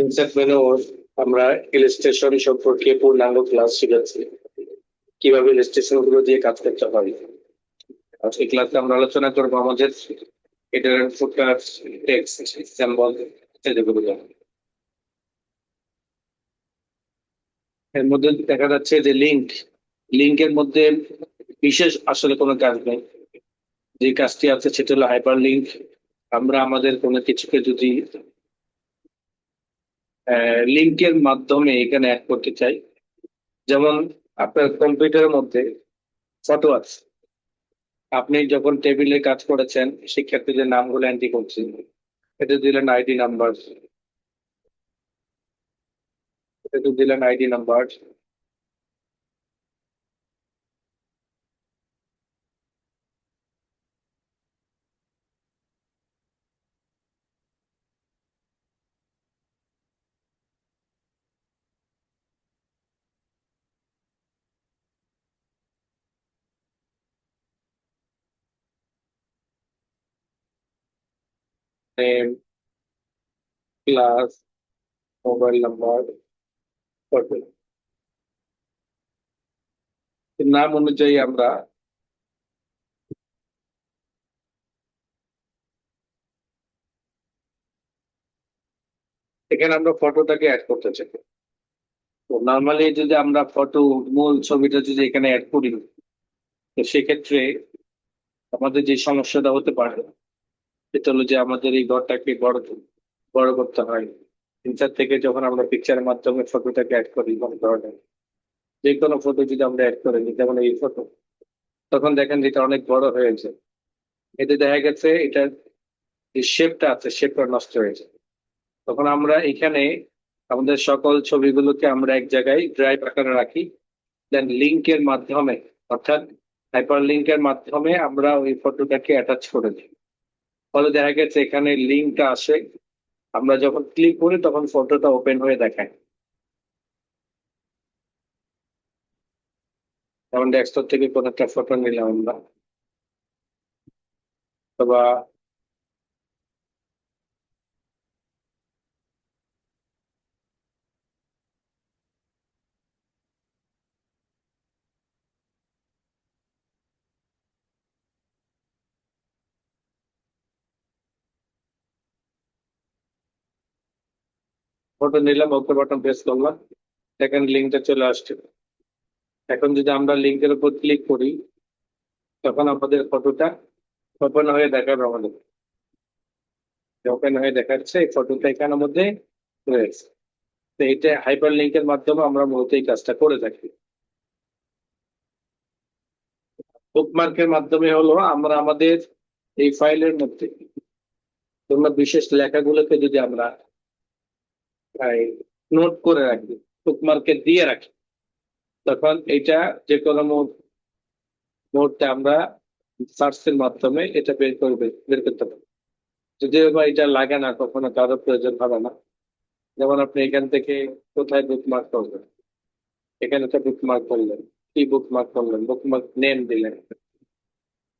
Inset menu আমরা illustration সম্পর্কে পূর্ণাঙ্গ ক্লাস শিখেছি কিভাবে ইলাস্ট্রেশন গুলো দিয়ে কাজ করতে হয়। আজকে ক্লাসে আমরা আলোচনা করবো আমাদের এটার ফুটার টেক্সট সিম্বল যেগুলো এর মধ্যে দেখা যাচ্ছে যে লিঙ্কের মধ্যে বিশেষ আসলে কোনো কাজ নেই। যে কাজটি আছে সেটা হলো হাইপার লিঙ্ক। আমরা আমাদের কোনো কিছুকে যদি লিঙ্কের মাধ্যমে এখানে অ্যাড করতে চাই, যেমন আপনার কম্পিউটারের মধ্যে ফটো আছে, আপনি যখন টেবিলে কাজ করেছেন শিক্ষার্থীদের নামগুলো এন্ট্রি করছেন, এটা দিলেন আইডি নাম্বার, এটা দিলেন ID number, name, class, mobile number, photo. নাম অনুযায়ী আমরা এখানে আমরা ফটোটাকে অ্যাড করতে চাই। তো নর্মালি যদি আমরা ফটো মূল ছবিটা যদি এখানে অ্যাড করি, তো সেক্ষেত্রে আমাদের যে সমস্যাটা হতে পারে সেটা হলো যে আমাদের এই ঘরটাকে বড় বড় করতে হয়। পিকচার থেকে যখন আমরা পিকচারের মাধ্যমে ফটোটাকে অ্যাড করি কোনো ধরনের যে কোনো ফটো যদি আমরা অ্যাড করে নিই, যেমন এই ফটো, তখন দেখেন যে এটা অনেক বড় হয়েছে। এতে দেখা গেছে এটার যে শেপটা আছে শেপটা নষ্ট হয়েছে। তখন আমরা এখানে আমাদের সকল ছবিগুলোকে আমরা এক জায়গায় ড্রাইভ আকারে রাখি, দেন লিঙ্কের মাধ্যমে, অর্থাৎ হাইপার লিঙ্কের মাধ্যমে আমরা ওই ফটোটাকে অ্যাটাচ করে দিই। ফলে দেখা গেছে এখানে লিঙ্কটা আসে, আমরা যখন ক্লিক করি তখন ফটোটা ওপেন হয়ে দেখায়। যেমন ডেস্কটপ থেকে কোনো একটা ফটো নিলাম আমরা, অথবা ফটো নিলাম, ওকে বাটন প্রেস করলাম, দেখেন লিঙ্কটা চলে আসছে। এখন যদি আমরা লিঙ্কের উপর ক্লিক করি তখন আমাদের ফটোটা ওপেন হয়ে দেখাবে আমাদের, ওপেন হয়ে দেখাচ্ছে এই ফটোটা এখানের মধ্যে রয়েছে। তো এইটা হাইপার লিঙ্কের মাধ্যমে আমরা মূলত এই কাজটা করে থাকি। বুকমার্কের মাধ্যমে হলো আমরা আমাদের এই ফাইলের মধ্যে তোমরা বিশেষ লেখাগুলোকে যদি আমরা নোট করে রাখি, বুকমার্কে দিয়ে রাখি, তখন এটা যে কোনো মুহূর্তে আমরা সার্চের মাধ্যমে এটা বের করতে পারি। যদিও বা এটা লাগে না, কখনো কারো প্রয়োজন হবে না। যেমন আপনি এখান থেকে কোথায় বুকমার্ক করবেন, এখানে একটা বুকমার্ক করলেন, কি বুকমার্ক করলেন, বুকমার্ক নেম দিলেন,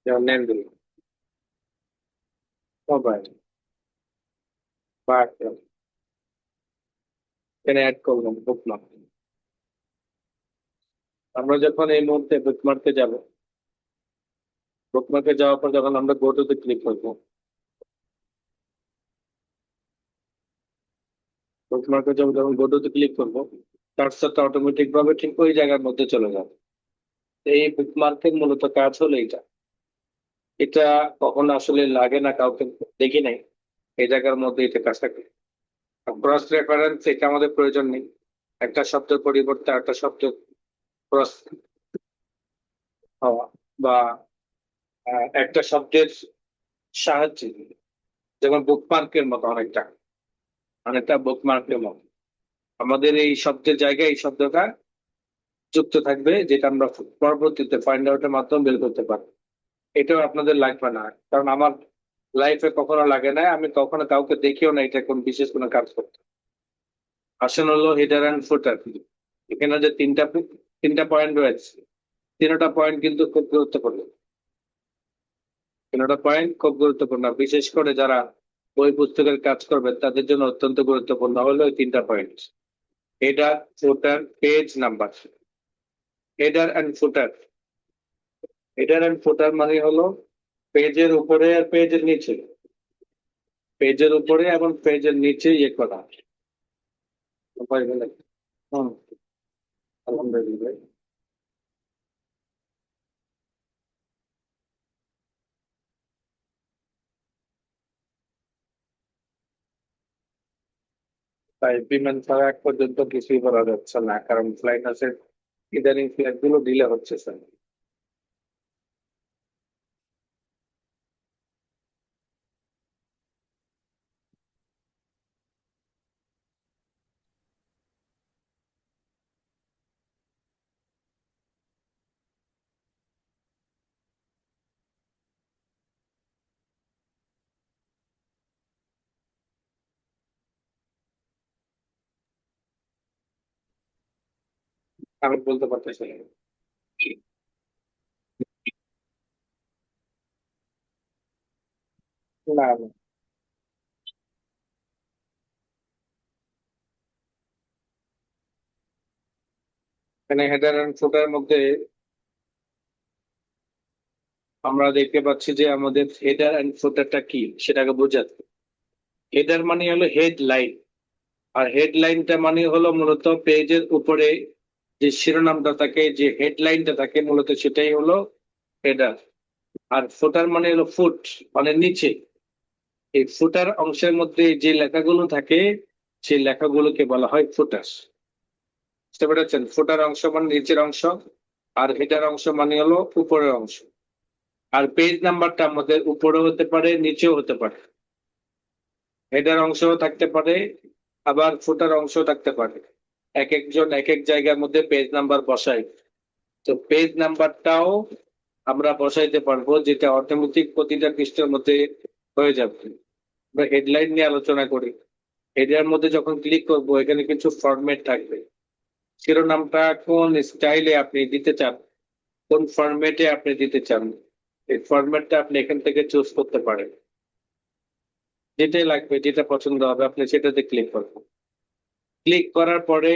যেমন নেম দিলেন মোবাইল বা এখানে অ্যাড করলাম বুকমার্ক। আমরা যখন এই মুহূর্তে বুকমার্কে যাব, বুকমার্কে যাওয়ার পর যখন আমরা গো টুতে ক্লিক করবো, বুকমার্কে যাবো যখন গো টুতে ক্লিক করবো, কার্সরটা অটোমেটিক ভাবে ঠিক ওই জায়গার মধ্যে চলে যাবে। এই বুকমার্কের মূলত কাজ হলো এটা। এটা কখনো আসলে লাগে না, কাউকে দেখি নাই এই জায়গার মধ্যে এটা কাজটা করে। ক্রস রেফারেন্স এটা আমাদের প্রয়োজন নেই। একটা শব্দের পরিবর্তে একটা শব্দ ক্রস হওয়া, বা একটা শব্দের সাহায্যে, যেমন বুকমার্কের মতো, অনেকটা অনেকটা বুকমার্কের মতো আমাদের এই শব্দের জায়গায় এই শব্দটা যুক্ত থাকবে, যেটা আমরা পরবর্তীতে ফাইন্ড আউটের মাধ্যমে বের করতে পারবো। এটাও আপনাদের লাগবে না, কারণ আমার লাইফে কখনো লাগে না, আমি কখনো কাউকে দেখিও না এটা কোন বিশেষ কোনো কাজ করতে। আসলে হলো হেডার অ্যান্ড ফুটার, এখানে যে তিনটা পয়েন্ট রয়েছে, তিনটা পয়েন্ট কিন্তু খুব গুরুত্বপূর্ণ। তিনটা পয়েন্ট খুব গুরুত্বপূর্ণ, বিশেষ করে যারা বই পুস্তকের কাজ করবেন তাদের জন্য অত্যন্ত গুরুত্বপূর্ণ হলো ওই তিনটা point: header, footer, page number. Header and footer, header and ফুটার মানে হলো পেজের উপরে আর পেজের নিচে, পেজের উপরে এবং পেজের নিচে ইয়ে করা। হুম, আলহামদুলিল্লাহ। তাই বিমান ছাড়া এক পর্যন্ত কিছুই করা যাচ্ছে না, কারণ ফ্লাইট আছে, ইদানিং ফ্লাইট গুলো ডিলে হচ্ছে স্যার। আমি বলতে পারতেছি না। না, না। এখানে হেডার এন্ড ফুটার মধ্যে আমরা দেখতে পাচ্ছি যে আমাদের হেডার এন্ড ফুটারটা কি সেটাকে বোঝাতে। হেডার মানে হলো হেডলাইন, আর হেডলাইনটা মানে হলো মূলত পেজের উপরে যে শিরোনামটা থাকে, যে হেডলাইনটা থাকে, মূলত সেটাই হলো হেডার। আর ফুটার মানে হলো ফুট, মানে নিচে। এই ফুটার অংশের মধ্যে যে লেখাগুলো থাকে সেই লেখাগুলোকে বলা হয় ফুটার। বুঝতে পেরেছেন? ফুটার অংশ মানে নিচের অংশ, আর হেডার অংশ মানে হলো উপরের অংশ। আর পেজ নাম্বারটা আমাদের উপরেও হতে পারে, নিচেও হতে পারে। হেডার অংশও থাকতে পারে, আবার ফুটার অংশও থাকতে পারে। এক একজন এক এক জায়গার মধ্যে পেজ নাম্বার বসায়। তো পেজ নাম্বারটাও আমরা বসাইতে পারবো, যেটা অটোমেটিক প্রতিটা পৃষ্ঠার মধ্যে হয়ে যাবে। আমরা হেডলাইন নিয়ে আলোচনা করি। হেডার মধ্যে যখন ক্লিক করব এখানে কিছু ফরম্যাট থাকবে। শিরোনামটা কোন স্টাইলে আপনি দিতে চান, কোন ফরম্যাটে আপনি দিতে চান, এই ফরম্যাটটা আপনি এখান থেকে চুজ করতে পারেন। যেটাই লাগবে, যেটা পছন্দ হবে আপনি সেটাতে ক্লিক করবেন। ক্লিক করার পরে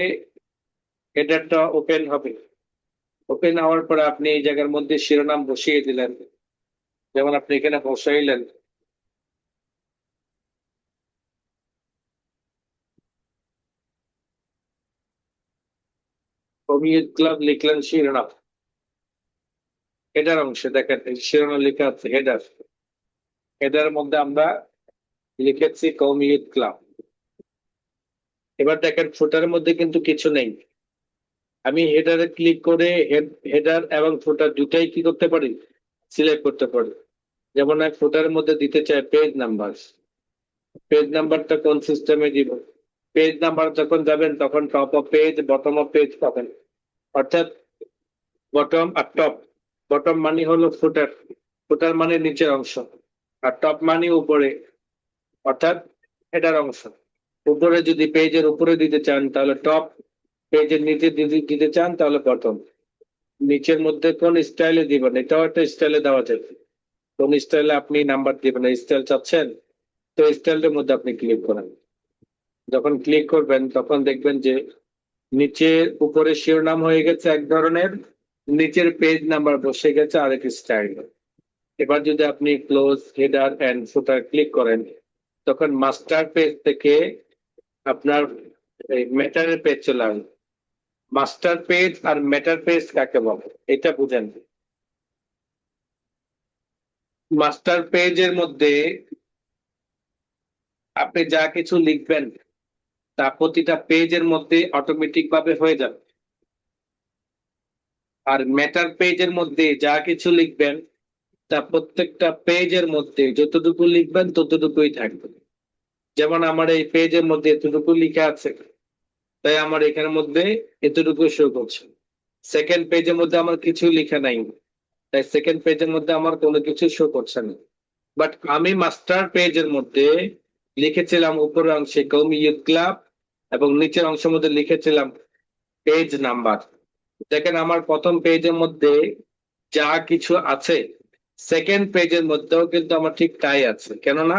হেডারটা ওপেন হবে। ওপেন হওয়ার পরে আপনি এই জায়গার মধ্যে শিরোনাম বসিয়ে দিলেন, যেমন আপনি এখানে বসাইলেন কমিউনিটি ক্লাব, লিখলেন শিরোনাম। হেডার অংশে দেখেন এই শিরোনাম লেখা আছে হেডার। হেডারের মধ্যে আমরা লিখেছি কমিউনিটি ক্লাব। এবার দেখেন ফুটারের মধ্যে কিন্তু কিছু নেই। আমি হেডারে ক্লিক করে হেডার এবং ফুটার দুটাই কি করতে পারি, সিলেক্ট করতে পারি। যেমন এক ফুটারের মধ্যে দিতে চাই পেজ নাম্বার, পেজ নাম্বারটা কোন সিস্টেমে দিব। পেজ নাম্বার যখন যাবেন তখন top of page, bottom of page পাবেন। অর্থাৎ বটম আর টপ। বটম মানে হলো ফুটার, ফুটার মানে নিচের অংশ, আর টপ মানে উপরে, অর্থাৎ হেডার অংশ। উপরে যদি পেজের উপরে দিতে চান তাহলে টপ, পেজের নিচে যদি দিতে চান তাহলে বটম। নিচের মধ্যে কোন স্টাইলে দিবেন এটাও একটা স্টাইলে দেওয়া যায়। কোন স্টাইলে আপনি নাম্বার দিবেন, স্টাইল চাচ্ছেন, তো স্টাইলের মধ্যে আপনি ক্লিক করেন। যখন ক্লিক করবেন তখন দেখবেন যে নিচের উপরে শিরোনাম হয়ে গেছে এক ধরনের, নিচের পেজ নাম্বার বসে গেছে আরেক স্টাইল। এবার যদি আপনি close header and footer click করেন তখন মাস্টার পেজ থেকে আপনার ম্যাটারের পেজ চলে আসবে। মাস্টার পেজ আর ম্যাটার পেজ কাকে বলে এটা বুঝেন। মাস্টার পেজের মধ্যে আপনি যা কিছু লিখবেন তা প্রতিটা পেজের মধ্যে অটোমেটিক ভাবে হয়ে যাবে। আর ম্যাটার পেজের মধ্যে যা কিছু লিখবেন তা প্রত্যেকটা পেজের মধ্যে যতটুকু লিখবেন ততটুকুই থাকবে। যেমন আমার এই পেজের মধ্যে এতটুকু লিখা আছে, তাই আমার এখানের মধ্যে এতটুকু শো করছে। সেকেন্ড পেজের মধ্যে আমার কিছু লেখা নাই, তাই সেকেন্ড পেজের মধ্যে আমার কোনো কিছু শো করছে না। বাট আমি মাস্টার পেজের মধ্যে লিখেছিলাম উপরের অংশে কমিউনিটি ক্লাব, এবং নিচের অংশের মধ্যে লিখেছিলাম পেজ নাম্বার। দেখেন আমার প্রথম পেজের মধ্যে যা কিছু আছে সেকেন্ড পেজের মধ্যেও কিন্তু আমার ঠিক তাই আছে। কেননা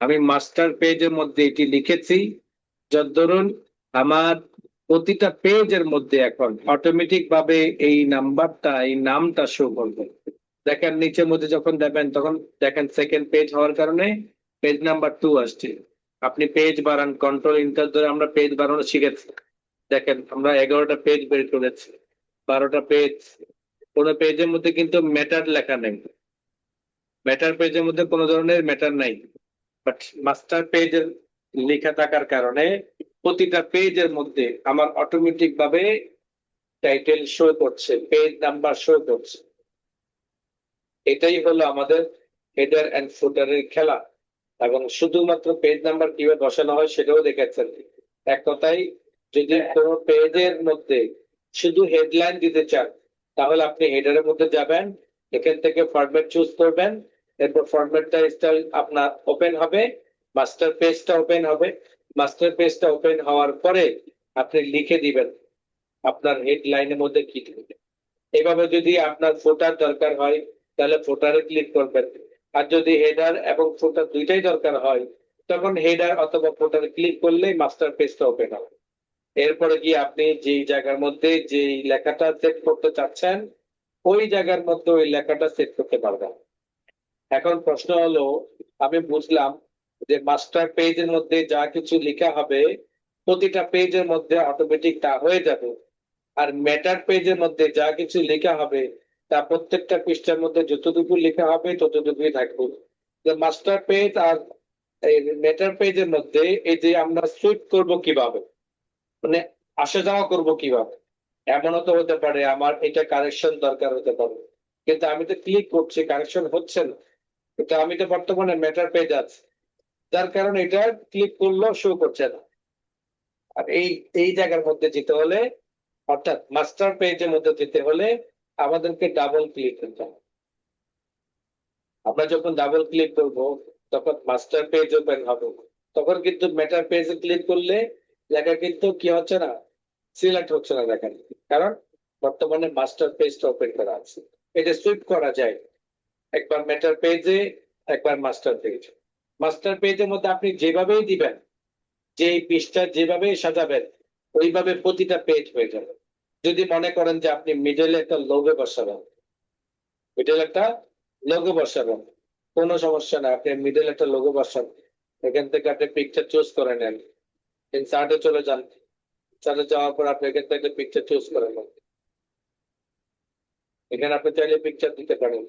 আমি মাস্টার পেজের মধ্যে এটি লিখেছি। যত ধরুন আমার প্রতিটা পেজের মধ্যে এখন অটোমেটিক ভাবে এই নাম্বারটা, এই নামটা শো করবে। দেখেন নিচের মধ্যে যখন দেবেন তখন দেখেন সেকেন্ড পেজ হওয়ার কারণে পেজ নাম্বার 2 আসছে। আপনি পেজ বাড়ান, কন্ট্রোল ইন্টার ধরে আমরা পেজ বাড়ানো শিখেছি। দেখেন আমরা 11টা পেজ বের করেছি, 12টা পেজ। কোন পেজের মধ্যে কিন্তু ম্যাটার লেখা নেই, ম্যাটার পেজের মধ্যে কোনো ধরনের ম্যাটার নাই। বাট মাস্টার পেজের লেখা থাকার কারণে প্রতিটা পেজের মধ্যে আমার অটোমেটিক ভাবে টাইটেল শো করছে, পেজ নাম্বার শো করছে। এটাই হলো আমাদের হেডার এন্ড ফুটারের খেলা। এবং শুধুমাত্র পেজ নাম্বার কিভাবে বসানো হয় সেটাও দেখেছেন। এক কথায় যদি কোনো পেজের মধ্যে শুধু হেডলাইন দিতে চান তাহলে আপনি হেডারের মধ্যে যাবেন, এখান থেকে ফরম্যাট চুজ করবেন, এরপর ফরম্যাটটা স্টাইল আপনার ওপেন হবে, মাস্টার পেজটা ওপেন হবে। মাস্টার পেজটা ওপেন হওয়ার পরে আপনি লিখে দিবেন আপনার হেডলাইনের মধ্যে কি দিবেন। এভাবে যদি আপনার ফোটার দরকার হয় তাহলে ফোটারে ক্লিক করবেন। আর যদি হেডার এবং ফোটার দুইটাই দরকার হয় তখন হেডার অথবা ফোটারে ক্লিক করলেই মাস্টার পেজটা ওপেন হবে। এরপরে গিয়ে আপনি যেই জায়গার মধ্যে যেই লেখাটা সেট করতে চাচ্ছেন ওই জায়গার মধ্যে ওই লেখাটা সেট করতে পারবেন। এখন প্রশ্ন হলো, আমি বুঝলাম যে মাস্টার পেজের মধ্যে যা কিছু লেখা হবে প্রতিটা পেজের মধ্যে অটোমেটিক তা হয়ে যাবে। আর ম্যাটার পেজের মধ্যে যা কিছু লেখা হবে তা প্রত্যেকটা পৃষ্ঠার মধ্যে যতটুকু লেখা হবে ততটুকুই থাকবে। মাস্টার পেজ আর এই ম্যাটার পেজের মধ্যে এই যে আমরা সুইপ করব কিভাবে, মানে আসা যাওয়া করব কিভাবে। এমনও তো হতে পারে আমার এটা কারেকশন দরকার হতে পারে, কিন্তু আমি তো ক্লিক করছি কারেকশন হচ্ছে না, কিন্তু আমি তো বর্তমানে ম্যাটার পেজ আছে, যার কারণে এটা ক্লিক করলেও শো করছে না। আর এই এই জায়গার মধ্যে যেতে হলে, অর্থাৎ মাস্টার পেজের মধ্যে যেতে হলে আমাদেরকে ডাবল ক্লিক করতে হবে। আমরা যখন ডাবল ক্লিক করব তখন মাস্টার পেজ ওপেন হবে। তখন কিন্তু ম্যাটার পেজে ক্লিক করলে লেখা কিন্তু কি হচ্ছে না, সিলেক্ট হচ্ছে না লেখা, কারণ বর্তমানে মাস্টার পেজটা ওপেন করা আছে। এটা সুইপ করা যায়, একবার ম্যাটার পেজে, একবার মাস্টার পেজ। মাস্টার পেজের মধ্যে আপনি যেভাবেই দিবেন, যে পৃষ্ঠা যেভাবে সাজাবেন ওইভাবে প্রতিটা পেজ হয়ে যাবে। যদি মনে করেন যে আপনি মিডলে একটা লোগো বসাবেন, মিডল একটা লোগো বসাবেন, কোনো সমস্যা না, আপনি মিডল একটা লোগো বসান। এখান থেকে আপনি পিকচার চুজ করে নেন, ইনসার্টে চলে যান, ইনসার্টে যাওয়ার পর আপনি এখান থেকে পিকচার চুজ করে নেন। এখানে আপনি চাইলে পিকচার দিতে পারেন।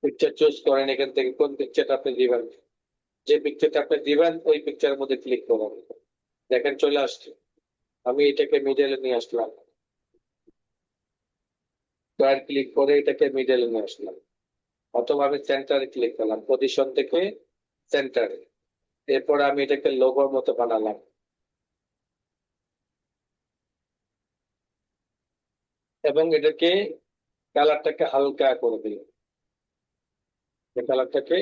পিকচার চুজ করেন, এখান থেকে কোন পিকচারটা আপনি দিবেন, যে পিকচারটা আপনি দিবেন ওই পিকচারের মধ্যে ক্লিক করুন। দেখেন চলে আসছে, আমি এটাকে মিডলে নিয়ে আসলাম, স্কয়ার ক্লিক করে এটাকে মিডলে নিয়ে আসলাম, অথবা আমি সেন্টারে ক্লিক করলাম, পজিশন থেকে সেন্টারে। এরপর আমি এটাকে লোগোর মতো বানালাম এবং এটাকে কালারটাকে হালকা করে দিলাম, কালারটাকে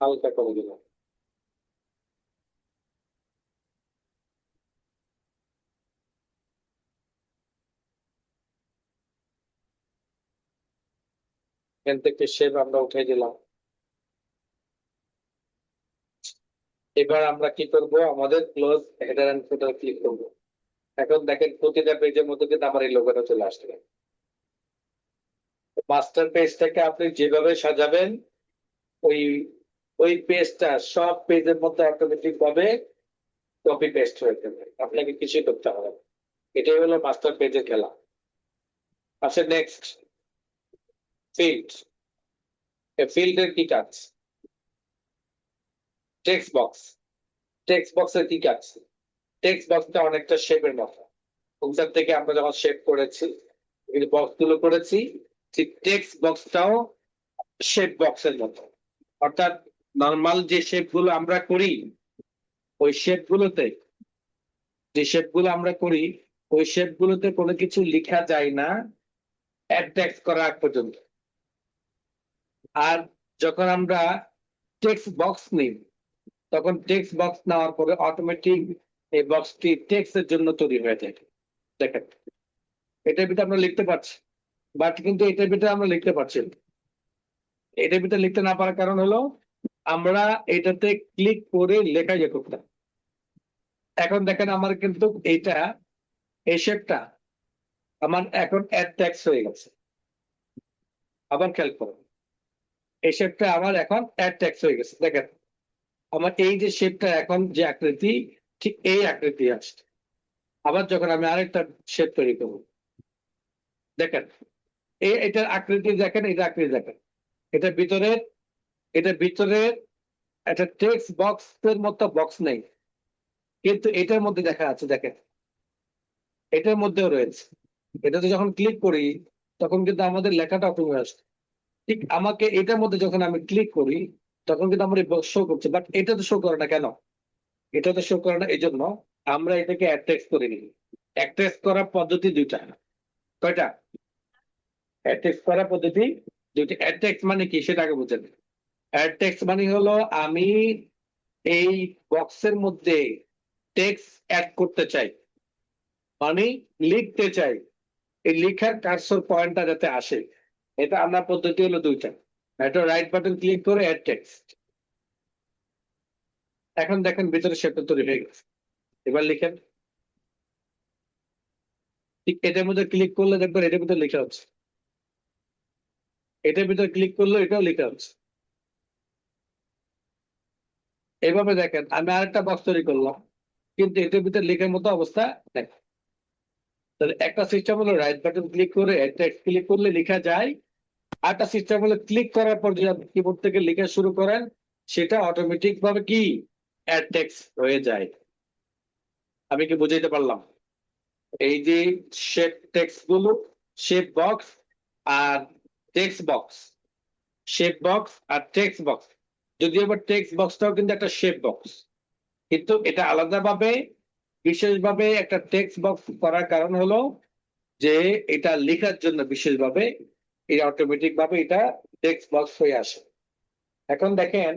হালকা করে দিলাম। এখান থেকে শেপ আমরা উঠে দিলাম। এবার আমরা কি করব, আমাদের close header and footer click করব। এখন দেখেন প্রতিটা পেজের মধ্যে কিন্তু আমার এই লোগোটা চলে আসছে। মাস্টার পেজটাকে আপনি যেভাবে সাজাবেন ওই ওই পেজটা সব পেজের মধ্যে অটোমেটিক ভাবে কপি পেস্ট হয়ে যাবে, আপনাকে কিছুই করতে হবে না। এটাই হলো মাস্টার পেজের খেলা। আচ্ছা নেক্সট, ফিল্ড। ফিল্ডের কি কাজ? Text box. টেক্সট বক্সের কি কাজ? টেক্সট বক্সটা অনেকটা শেপের মতো। ওখান থেকে আমরা যখন শেপ করেছি, বক্স গুলো করেছি, ঠিক টেক্সট বক্সটাও শেপ বক্সের মতো। অর্থাৎ নর্মাল যে শেপ গুলো আমরা করি ওই শেপ গুলোতে, যে শেপ গুলো আমরা করি ওই শেপ গুলোতে কোনো কিছু লেখা যায় না অ্যাড টেক্সট করা আগ পর্যন্ত। আর যখন আমরা টেক্সট বক্স নিই তখন টেক্সট বক্স নেওয়ার পরে অটোমেটিক এই বক্সটি টেক্সটের জন্য তৈরি হয়ে যায়। দেখেন এটার ভিতরে আমরা লিখতে পারছি, বাট কিন্তু এটার ভিতরে আমরা লিখতে পারছি না। এটার ভিতরে লিখতে না পারার কারণ হলো আমরা এটাতে ক্লিক করে লেখা ইয়ে করতাম। এখন দেখেন আমার কিন্তু এইটা, এই শেপটা আমার এখন অ্যাড টেক্সট হয়ে গেছে। আবার খেয়াল করুন, এই শেপটা আমার এখন অ্যাড টেক্সট হয়ে গেছে। দেখেন আমার এই যে শেপটা এখন যে আকৃতি, ঠিক এই আকৃতি আসছে। আবার যখন আমি আরেকটা শেপ তৈরি করবো, দেখেন এটার আকৃতি দেখেন, এটা আকৃতি দেখেন, এটা ভিতরে, এটা ভিতরে একটা টেক্সট বক্সের মতো বক্স নেই, কিন্তু এটার মধ্যে দেখা আছে। দেখেন এটার মধ্যেও রয়েছে। এটাতে যখন ক্লিক করি তখন কিন্তু আমাদের লেখাটা কমে আসছে। ঠিক আমাকে এটার মধ্যে যখন আমি ক্লিক করি তখন কিন্তু আমার শো করছে, বাট এটা তো শো করে না কেন? এটা তো শো করে না এই জন্য আমরা এটাকে অ্যাট্যাক্স করে নিই। অ্যাট্যাক্স করার পদ্ধতি দুইটা। কয়টা? অ্যাট্যাক্স করার পদ্ধতি দুইটা। অ্যাট্যাক্স মানে কি সেটা আগে বুঝেন। অ্যাট্যাক্স মানে হলো আমি এই বক্সের মধ্যে টেক্সট অ্যাড করতে চাই, মানে লিখতে চাই, এই লেখার কার্সর পয়েন্টটা যাতে আসে। এটা আমরা পদ্ধতি হলো দুইটা। একটা রাইট বাটন ক্লিক করে অ্যাড টেক্সট। এখন দেখেন ভিতরে শেপটা তৈরি হয়ে গেছে। এবার লিখেন, ঠিক এটার মধ্যে ক্লিক করলে দেখবেন এটার ভিতরে লেখা হচ্ছে। এটার ভিতরে ক্লিক করলে এটাও লেখা হচ্ছে। এইভাবে দেখেন আমি আরেকটা বক্স তৈরি করলাম, কিন্তু এটার ভিতরে লেখার মতো অবস্থা নেই। তাহলে একটা সিস্টেম হলো রাইট বাটন ক্লিক করে টেক্সট ক্লিক করলে লেখা যায়। আরেকটা সিস্টেম হলো ক্লিক করার পর যদি আপনি কিবোর্ড থেকে লেখা শুরু করেন সেটা অটোমেটিক ভাবে কি অ্যাড টেক্সট হয়ে যায়। আমি কি বুঝাইতে পারলাম? এই যে শেপ টেক্সট গুলো, শেপ বক্স আর টেক্সট বক্স, শেপ বক্স আর টেক্সট বক্স, যদিও আবার টেক্সট বক্সটাও কিন্তু একটা শেপ বক্স, কিন্তু এটা আলাদাভাবে বিশেষভাবে একটা টেক্সট বক্স করার কারণ হলো যে এটা লেখার জন্য বিশেষভাবে এই অটোমেটিক ভাবে এটা টেক্সট বক্স হয়ে আসে। এখন দেখেন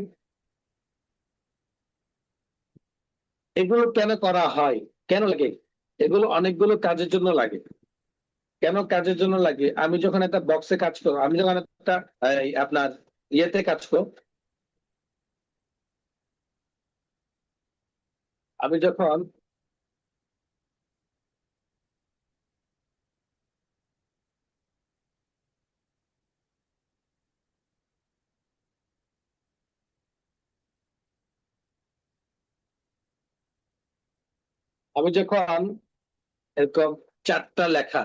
এগুলো কেন করা হয়, কেন লাগে? এগুলো অনেকগুলো কাজের জন্য লাগে। কেন কাজের জন্য লাগে? আমি যখন একটা বক্সে কাজ করব, আমি যখন একটা আপনার ইয়েতে কাজ করব, আমি যখন আমি যখন এরকম চারটা লেখা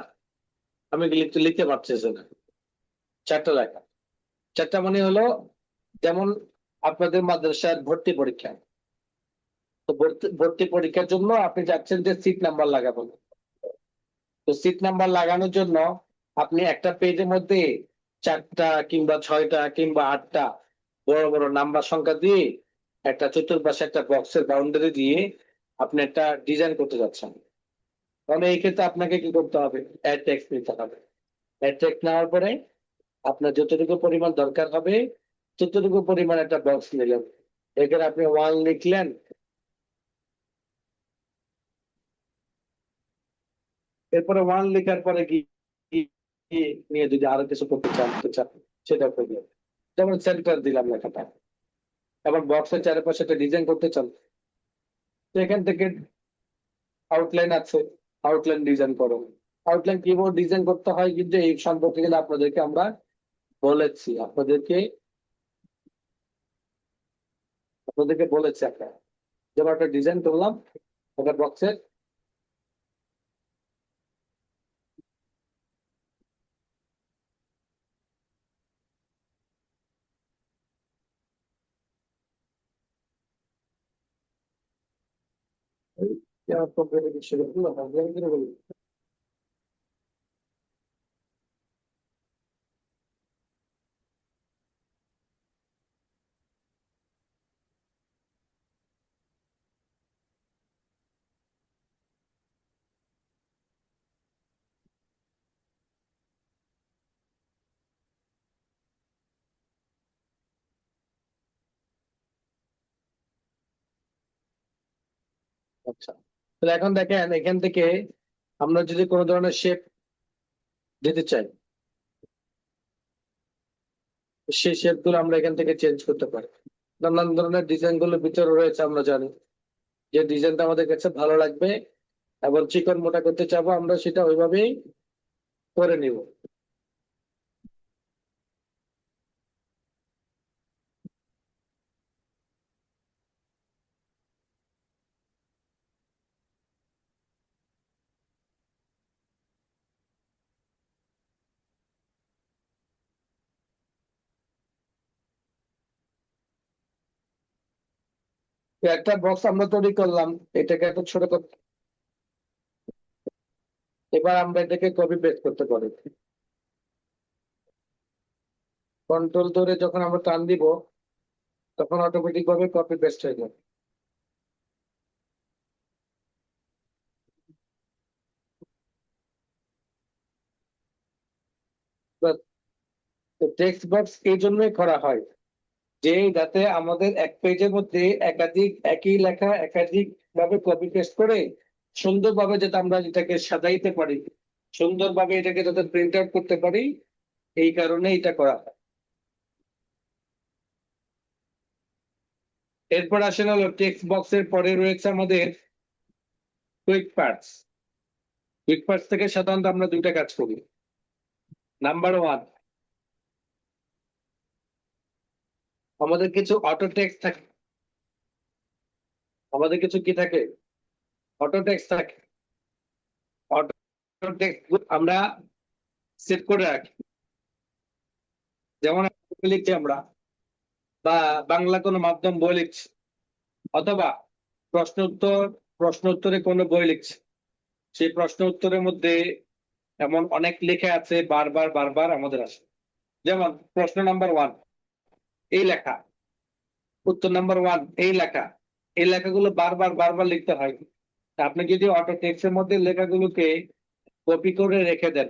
আমি লিখতে লিখতে পারতেছি না, চারটা লেখা, চারটা মানে হলো যেমন আপনাদের মাদ্রাসার ভর্তি পরীক্ষা, তো ভর্তি ভর্তি পরীক্ষার জন্য আপনি চাচ্ছেন যে সিট নাম্বার লাগাবেন। তো সিট নাম্বার লাগানোর জন্য আপনি একটা পেজের মধ্যে চারটা কিংবা ছয়টা কিংবা আটটা বড় বড় নাম্বার সংখ্যা দিয়ে একটা চতুর্পাশে একটা বক্সের বাউন্ডারি দিয়ে আপনি একটা ডিজাইন করতে যাচ্ছেন। তাহলে এই ক্ষেত্রে আপনাকে কি করতে হবে? অ্যাড টেক্সট নিতে হবে। অ্যাড টেক্সট নেওয়ার পরে আপনার যতটুকু পরিমাণ দরকার হবে ততটুকু পরিমাণ একটা বক্স নিলেন। এখানে আপনি ওয়ান লিখলেন, এরপরে ওয়ান লেখার পরে কি কি নিয়ে যদি আরো কিছু করতে চান তো চান সেটা করবেন। যেমন সেন্টার দিলাম লেখাটা, এবার বক্সের চারপাশে একটা ডিজাইন করতে চান, তো এখান থেকে আউটলাইন আছে, আউটলাইন ডিজাইন করো। আউটলাইন কিভাবে ডিজাইন করতে হয় কিন্তু এই সম্পর্কে কিন্তু আপনাদেরকে আমরা বলেছি, আপনাদেরকে বলেছি একটা, যেমন একটা ডিজাইন করলাম একটা বক্সের। আচ্ছা, তাহলে এখন দেখেন এখান থেকে আমরা যদি কোনো ধরনের শেপ দিতে চাই, সেই শেপ গুলো আমরা এখান থেকে চেঞ্জ করতে পারি। নানান ধরনের ডিজাইন গুলো ভিতরে রয়েছে, আমরা জানি যে ডিজাইনটা আমাদের কাছে ভালো লাগবে এবং চিকন মোটা করতে চাবো, আমরা সেটা ওইভাবেই করে নিব। তো একটা বক্স আমরা তৈরি করলাম, এটাকে এত ছোট করতে, এবার আমরা এটাকে কপি পেস্ট করতে পারি। কন্ট্রোল ধরে যখন আমরা টান দিব, তখন অটোমেটিক ভাবে কপি পেস্ট হয়ে যাবে। টেক্সট বক্স এই জন্যই করা হয় যে যাতে আমাদের এক পেজের মধ্যে একাধিক একই লেখা একাধিক ভাবে কপি পেস্ট করে সুন্দরভাবে যাতে আমরা এটাকে সাজাইতে পারি, সুন্দরভাবে এটাকে যাতে প্রিন্ট আউট করতে পারি, এই কারণে এটা করা হয়। এরপর আসেন হলো টেক্সট বক্সের পরে রয়েছে আমাদের কুইক পার্টস। কুইক পার্টস থেকে সাধারণত আমরা দুইটা কাজ করি। নাম্বার ওয়ান, আমাদের কিছু অটো টেক্সট থাকে, আমাদের কিছু কি থাকে, অটো টেক্সট থাকে। অটো টেক্সট আমরা সেট করে রাখি। যেমন লিখছি আমরা, বা বাংলা কোনো মাধ্যম বই লিখছি, অথবা প্রশ্ন উত্তর, প্রশ্ন উত্তরে কোনো বই লিখছি, সেই প্রশ্ন উত্তরের মধ্যে এমন অনেক লেখা আছে বারবার বারবার আমাদের আসে। যেমন প্রশ্ন নাম্বার ওয়ান এই লেখা, উত্তর নাম্বার ওয়ান এই লেখা, এই লেখাগুলো বারবার বারবার লিখতে হয়। তা আপনি যদি অটো টেক্সটের মধ্যে লেখাগুলোকে কপি করে রেখে দেন,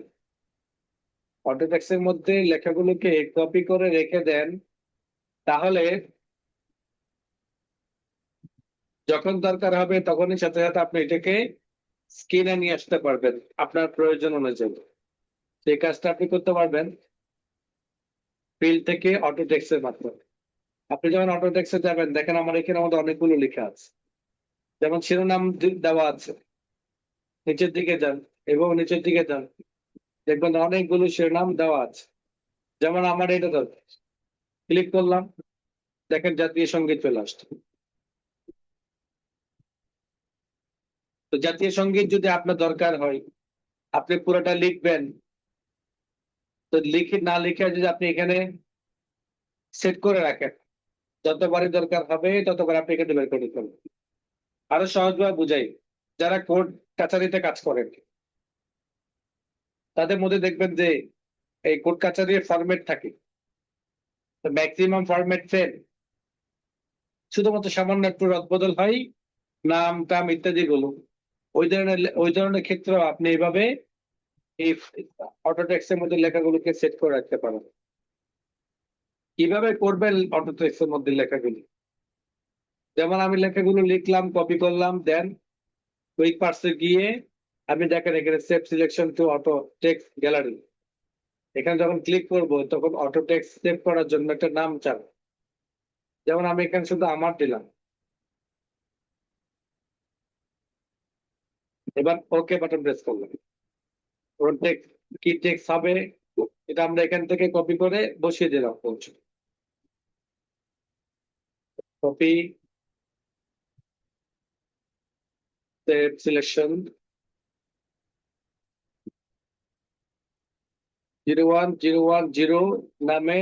অটো টেক্সটের মধ্যে লেখাগুলোকে কপি করে রেখে দেন, তাহলে যখন দরকার হবে তখনই সাথে সাথে আপনি এটাকে স্ক্রিনে নিয়ে আসতে পারবেন আপনার প্রয়োজন অনুযায়ী। সেই কাজটা আপনি করতে পারবেন ফিল্ড থেকে অটো টেক্সটের মাধ্যমে। আপনি যখন অটো টেক্সটে যাবেন, দেখেন আমার এখানে আমাদের অনেকগুলো লেখা আছে, যেমন শিরোনাম দেওয়া আছে, নিচের দিকে যান এবং নিচের দিকে যান, দেখবেন অনেকগুলো শিরোনাম দেওয়া আছে। যেমন আমার এটা দরকার, ক্লিক করলাম, দেখেন জাতীয় সঙ্গীত চলে আসছে। তো জাতীয় সঙ্গীত যদি আপনার দরকার হয়, আপনি পুরোটা লিখবেন, তো লিখে না লিখে যদি আপনি এখানে সেট করে রাখেন, যতবারই দরকার হবে ততবার আপনি এখানে বের করে দিতে পারবেন। আরো সহজভাবে বুঝাই, যারা কোর্ট কাছারিতে কাজ করেন তাদের মধ্যে দেখবেন যে এই কোর্ট কাছারির ফরম্যাট থাকে, ম্যাক্সিমাম ফরম্যাট সেম, শুধুমাত্র সামান্য একটু রদবদল হয় নাম টাম ইত্যাদি গুলো। ওই ধরনের ক্ষেত্রে আপনি এইভাবে এই অটো টেক্সটের মধ্যে লেখাগুলোকে সেট করে রাখতে পারেন। কিভাবে করবেন অটো টেক্সটের মধ্যে লেখাগুলি, যেমন আমি লেখাগুলো লিখলাম, কপি করলাম, দেন কুইক পার্সে গিয়ে আমি দেখেন এখানে save selection to auto text gallery, এখানে যখন ক্লিক করব তখন অটো টেক্সট সেভ করার জন্য একটা নাম চান। যেমন আমি এখানে শুধু আমার দিলাম, এবার ওকে বাটন প্রেস করলাম। ওর টেক্সট কি টেক্সট হবে এটা আমরা এখান থেকে কপি করে বসিয়ে দিলাম, কপি, সেভ সিলেকশন 0101 নামে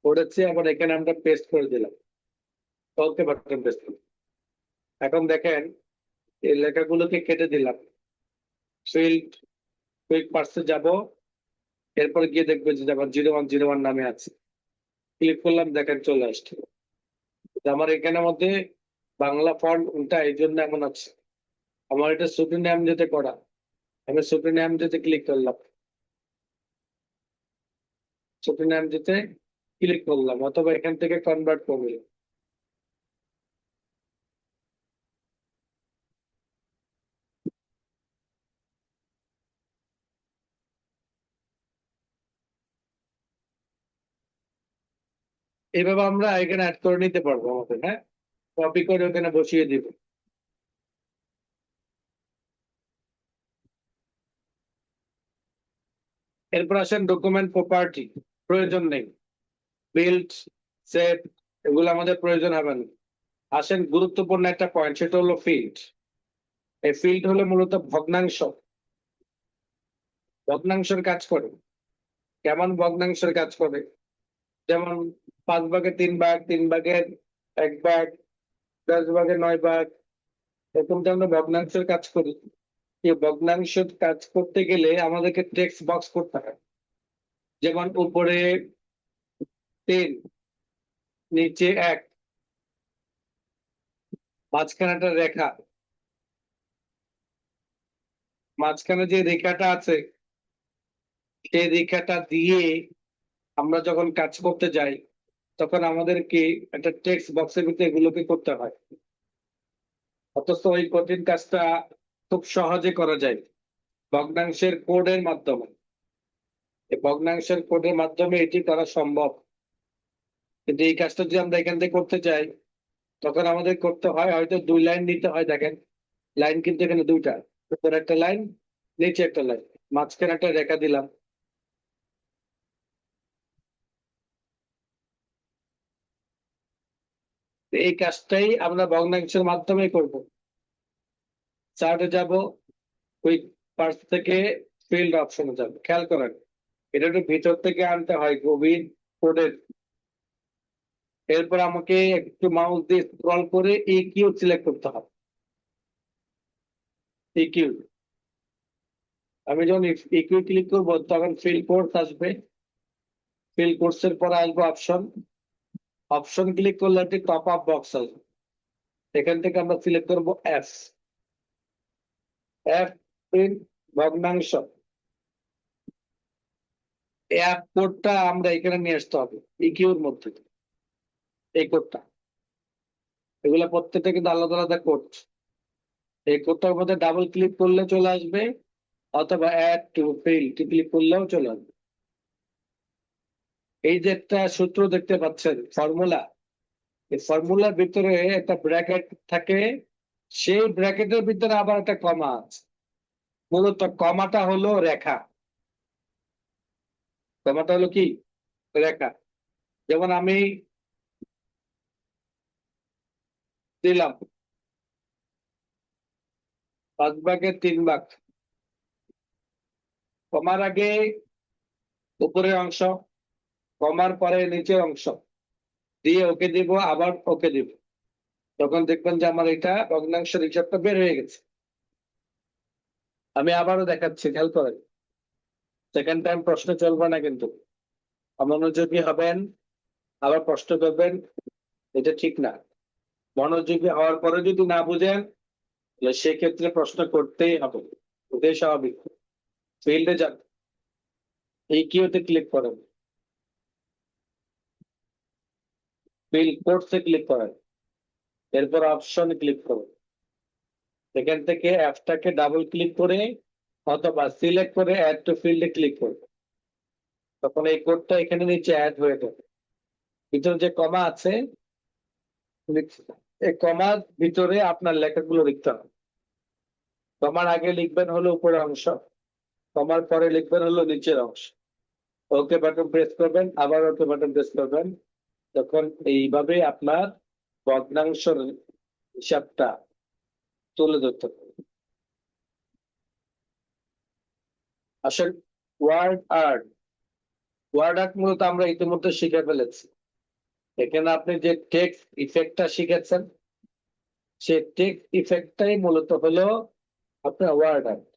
পড়েছে, আবার এখানে আমরা পেস্ট করে দিলাম, ওকে বাটন প্রেস করলাম। এখন দেখেন এই লেখাগুলোকে কেটে দিলাম, ফিল্ড কুইক পার্সে যাব, এরপর গিয়ে দেখবে যে আবার 0101 নামে আছে, ক্লিক করলাম, দেখেন চলে আসছে। আমার এখানের মধ্যে বাংলা ফন্টটা এই জন্য এমন আছে, আমার এটা সুপি নাম যেতে করা, আমি সুপি নাম যেতে ক্লিক করলাম, সুপি নাম যেতে ক্লিক করলাম, অথবা এখান থেকে কনভার্ট করবে। এইভাবে আমরা এখানে অ্যাড করে নিতে পারবো আমাদের, হ্যাঁ, কপি করে ওখানে বসিয়ে দিব। এরপর আসেন ডকুমেন্ট প্রপার্টি, প্রয়োজন নেই। বিল্ড, সেভ, এগুলো আমাদের প্রয়োজন হবে না। আসেন গুরুত্বপূর্ণ একটা পয়েন্ট, সেটা হলো ফিল্ড। এই ফিল্ড হলো মূলত ভগ্নাংশ, ভগ্নাংশের কাজ করে। কেমন ভগ্নাংশের কাজ করে? যেমন 5 ভাগের 3 ভাগ, 3 ভাগের 1 ভাগ, 10 ভাগের 9 ভাগ, এরকম যে আমরা ভগ্নাংশের কাজ করি। এই ভগ্নাংশের কাজ করতে গেলে আমাদেরকে টেক্সট বক্স করতে হয়। যেমন উপরে 3, নিচে 1, মাঝখানে একটা রেখা, মাঝখানে যে রেখাটা আছে সেই রেখাটা দিয়ে আমরা যখন কাজ করতে যাই তখন আমাদেরকে একটা টেক্সট বক্সের ভিতরে এগুলোকে করতে হয়। অথচ ওই কঠিন কাজটা খুব সহজে করা যায় ভগ্নাংশের কোডের মাধ্যমে। এই ভগ্নাংশের কোডের মাধ্যমে এটি করা সম্ভব। কিন্তু এই কাজটা যদি আমরা এখান থেকে করতে চাই তখন আমাদের করতে হয় হয়তো 2 লাইন নিতে হয়। দেখেন লাইন কিন্তু এখানে 2টা, উপরে একটা লাইন, নিচে একটা লাইন, মাঝখানে একটা রেখা দিলাম। তো এই কাজটাই আমরা ভগ্নাংশের মাধ্যমে করব। চার্টে যাব, কুইক পার্স থেকে ফিল্ড অপশনে যাব। খেয়াল করেন এটা একটু ভিতর থেকে আনতে হয় গভীর কোডের। এরপর আমাকে একটু মাউস দিয়ে স্ক্রল করে এই কিউ সিলেক্ট করতে হবে। এই কিউ, আমি যখন ইকিউ ক্লিক করবো তখন ফিল কোর্স আসবে। ফিল কোর্সের পরে আসবো অপশন, অপশন ক্লিক করলে একটি টপ আপ বক্স আসবে। এখান থেকে আমরা সিলেক্ট করবো এফ, এফ প্রিন্ট ভগ্নাংশ। এফ কোডটা আমরা এখানে নিয়ে আসতে হবে ইকিউর মধ্যে। এই কোডটা, এগুলো প্রত্যেকটা কিন্তু আলাদা আলাদা কোড। এই কোডটার মধ্যে ডাবল ক্লিক করলে চলে আসবে, অথবা অ্যাড টু ফিল্ড ক্লিক করলেও চলে আসবে। এই যে একটা সূত্র দেখতে পাচ্ছেন ফর্মুলা, এই ফর্মুলার ভিতরে একটা ব্র্যাকেট থাকে, সেই ব্র্যাকেটের ভিতরে আবার একটা কমা আছে। মূলত কমাটা হলো রেখা, কমাটা হলো কি রেখা। যেমন আমি দিলাম 5 ভাগের 3 ভাগ, কমার আগে উপরের অংশ, কমার পরে নিচের অংশ দিয়ে ওকে দিব, আবার ওকে দিব, তখন দেখবেন যে আমার এটা ভগ্নাংশের হিসাবটা বের হয়ে গেছে। আমি আবারও দেখাচ্ছি, খেয়াল করেন। সেকেন্ড টাইম প্রশ্ন চলবে না কিন্তু, মনোযোগী হবেন, আবার প্রশ্ন করবেন, এটা ঠিক না। মনোযোগী হওয়ার পরে যদি না বুঝেন তাহলে সেক্ষেত্রে প্রশ্ন করতেই হবে, এটাই স্বাভাবিক। ফিল্ডে যান, এই কিউতে ক্লিক করেন, ফিল্ড কোর্সে ক্লিক করেন, এরপর অপশন ক্লিক করুন। এখান থেকে অ্যাপটাকে ডাবল ক্লিক করে অথবা সিলেক্ট করে অ্যাড টু ফিল্ডে ক্লিক করুন। তখন এই কোডটা এখানে নিচে অ্যাড হয়ে যাবে। ভিতরে যে কমা আছে, এই কমার ভিতরে আপনার লেখাগুলো লিখতে হবে। কমার আগে লিখবেন হলো উপরের অংশ, কমার পরে লিখবেন হলো নিচের অংশ। ওকে বাটন প্রেস করবেন, আবার ওকে বাটন প্রেস করবেন, তখন এইভাবে আপনার ভগ্নাংশের হিসাবটা তুলে ধরতে পারবেন। আসলে ওয়ার্ড আর্ট, ওয়ার্ড আর্ট মূলত আমরা ইতিমধ্যে শিখে ফেলেছি। এখানে আপনি যে টেক্সট ইফেক্টটা শিখেছেন, সেই টেক্সট ইফেক্টটাই মূলত হলো আপনার word art.